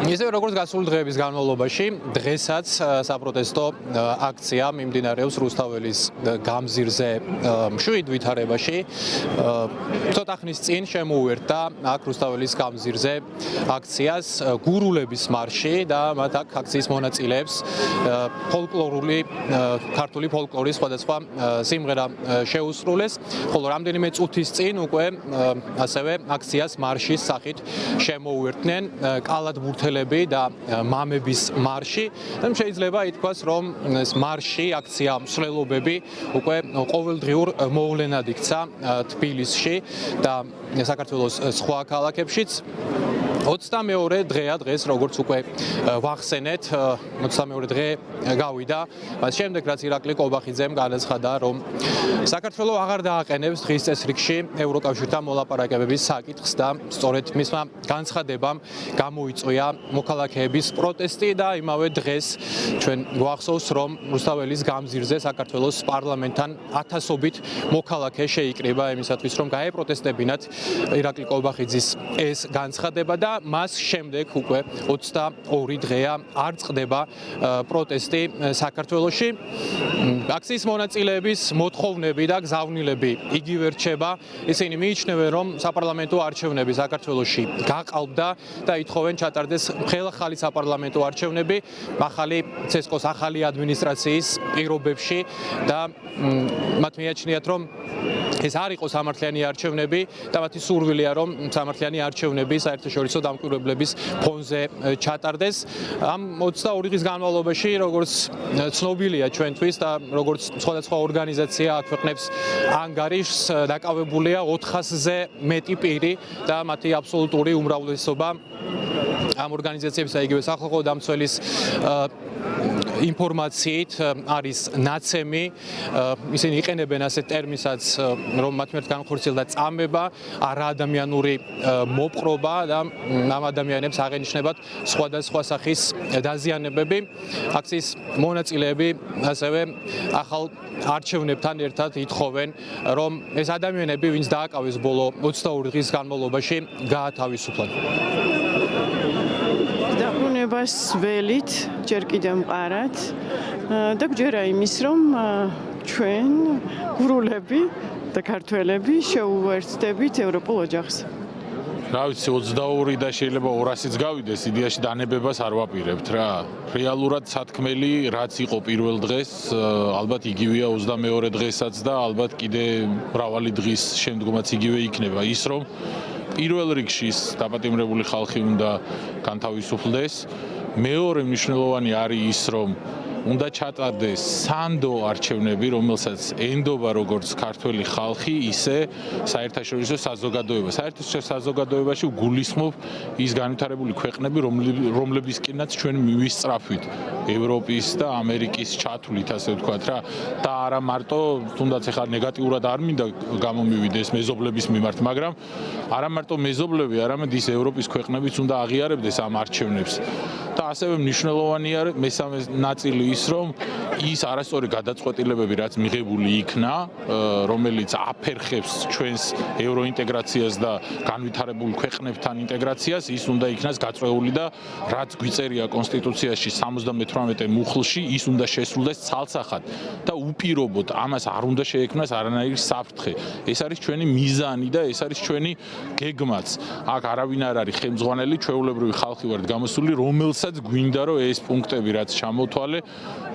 ისე როგორც გასული დღეების განმავლობაში, დღესაც საპროტესტო აქცია მიმდინარეობს რუსთაველის გამზირზე მშვიდ ვითარებაში. ცოტა ხნის წინ შემოუერთდა აქ რუსთაველის გამზირზე აქციას გურულების მარში და მათ აქ აქციის მონაწილეებს ფოლკლორული ქართული ფოლკლორის სხვადასხვა სიმღერა შეუსრულეს, ხოლო რამდენიმე წუთის წინ უკვე ასევე აქციას მარშის სახით შემოუერთდნენ კალათბურთელები და მამების მარში. შეიძლება ითქვას, რომ ეს მარში, აქცია, მსვლელობები უკვე ყოველდღიურ მოვლენად იქცა თბილისში და საქართველოს სხვა ქალაქებშიც. 22 დღეა დღეს, როგორც უკვე ვახსენეთ, 22 დღე გავიდა. მას შემდეგ, რაც ირაკლი კობახიძემ განაცხადა, რომ საქართველოს აღარ დააყენებს დღის წესრიგში ევროკავშირთან მოლაპარაკებების საკითხს და სწორედ მისმა განცხადებამ გამოიწვია მოქალაქეების პროტესტი და იმავე დღეს ჩვენ გვახსოვს, რომ რუსთაველის გამზირზე საქართველოს პარლამენტთან ათასობით მოქალაქე შეიკრიბა იმისათვის, რომ გაეპროტესტებინათ ირაკლი კობახიძის ეს განცხადება და მას შემდეგ უკვე 22 დღეა არ წყდება პროტესტი საქართველოში. აქციის მონაწილეების მოთხოვნები და გზავნილები იგივე რჩება. ისინი მიიჩნევენ, რომ საპარლამენტო არჩევნები საქართველოში გაყალბდა და ითხოვენ ჩატარდეს ხელახალი საპარლამენტო არჩევნები ახალი ცესკოს ახალი ადმინისტრაციის პირობებში და მათ მიაჩნიათ, რომ ეს არ იყო სამართლიანი არჩევნები და მათი სურვილია, რომ სამართლიანი არჩევნები საერთაშორისო დამკვირვებლების ფონზე ჩატარდეს. ამ 22 დღის განმავლობაში, როგორც ცნობილია ჩვენთვის და როგორც სხვადასხვა ორგანიზაცია აქვეყნებს ანგარიშს, დაკავებულია 400-ზე მეტი პირი და მათი აბსოლუტური უმრავლესობა ამ ორგანიზაციებისა იგივე სახალხო დამცველის ინფორმაციით არის ნაცემი. ისინი იყენებენ ასეთ ტერმინსაც, რომ მათ მიერ განხორციელდა წამება, არაადამიანური მოპყრობა და ამ ადამიანებს აღენიშნებათ სხვადასხვა სახის დაზიანებები. აქციის მონაწილეები ასევე ახალ არჩევნებთან ერთად ითხოვენ, რომ ეს ადამიანები, ვინც დააკავეს ბოლო 22 დღის განმავლობაში, გაათავისუფლონ. დაბრუნებას ველით, ჯერ კიდევ მყარად და გვჯერა იმის, რომ ჩვენ გურულები და ქართველები შეუერთდებით ევროპულ ოჯახს. რა ვიცი, 22 და შეიძლება 200-იც გავიდეს, იდეაში დანებებას არ ვაპირებთ რა. რეალურად სათქმელი რაც იყო პირველ დღეს, ალბათ იგივეა 22 დღესაც და ალბათ კიდე მრავალი დღის შემდგომაც იგივე იქნება. ის რომ პირველ რიგში დაპატიმრებული ხალხი უნდა განთავისუფლდეს. მეორე მნიშვნელოვანი არის ის, რომ უნდა ჩატარდეს სანდო არჩევნები, რომელსაც ენდობა როგორც ქართველი ხალხი, ისე საერთაშორისო საზოგადოება. საერთაშორისო საზოგადოებაში გულისხმობ ის განვითარებული ქვეყნები, რომლებისკენაც ჩვენ მივისწრაფვით ევროპის და ამერიკის ჩათვლით, ასე ვთქვათ რა. და არა მარტო, თუნდაც ახლა ნეგატიურად არ მინდა გამომივიდეს მეზობლების მიმართ, მაგრამ არა მარტო მეზობლები, არამედ ის ევროპის ქვეყნებიც უნდა აღიარებდეს ამ არჩევნებს. და ასევე მნიშვნელოვანია მესამე ნაწილი ის, რომ ის არასწორი გადაწყვეტილებები, რაც მიღებული იქნა, რომელიც აფერხებს ჩვენს ევროინტეგრაციას და განვითარებულ ქვეყნებთან ინტეგრაციას, ის უნდა იქნას გაწეული და რაც გვიწერია კონსტიტუციაში 78 მუხლში, ის უნდა შესრულდეს ცალსახად და უპირობოდ ამას არ უნდა შეექმნას არანაირი საფრთხე. ეს არის ჩვენი მიზანი და ეს არის ჩვენი გეგმაც. აქ არავინ არ არის ხელმძღვანელი, ჩვეულებრივი ხალხი ვართ გამოსული, რომელსაც გვინდა რომ ეს პუნქტები, რაც ჩამოთვალე,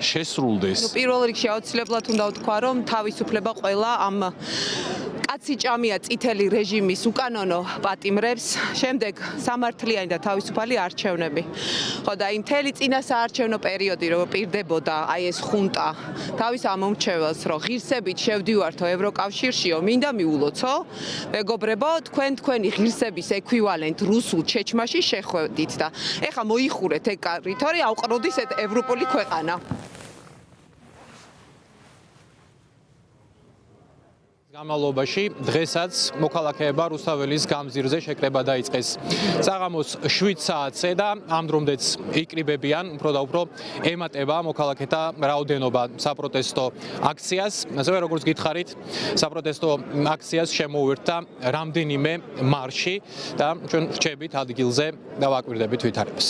შესრულდეს. პირველ რიგში აუცილებლად უნდა ვთქვა, რომ თავისუფლება ყველა ამ კაციჭამია წითელი რეჟიმის უკანონო პატიმრებს, შემდეგ სამართლიანი და თავისუფალი არჩევნები. ხო და იმ მთელი წინასაარჩევნო პერიოდი, რომ პირდებოდა აი ეს ხუნტა თავის ამომრჩეველს, რომ ღირსებით შევდივართო ევროკავშირშიო, მინდა მიულოცო, მეგობრებო, თქვენი ღირსების ექვივალენტ რუსულ ჩეჩმაში შეხვედით და ეხლა მოიხურეთ ეგ კარითორი, ავყროდის ევროპული ქვეყანა. განმავლობაში დღესაც მოქალაქეება რუსთაველის გამზირზე შეკრება დაიწყეს საღამოს 7 საათზე და ამ დრომდეც იკრიბებიან, უფრო და უფრო ემატება მოქალაქეთა რაოდენობა საპროტესტო აქციას. ასევე როგორც გითხარით, საპროტესტო აქციას შემოუერთდა რამდენიმე მარში და ჩვენ რჩებით ადგილზე და ვაკვირდებით ვითარებას.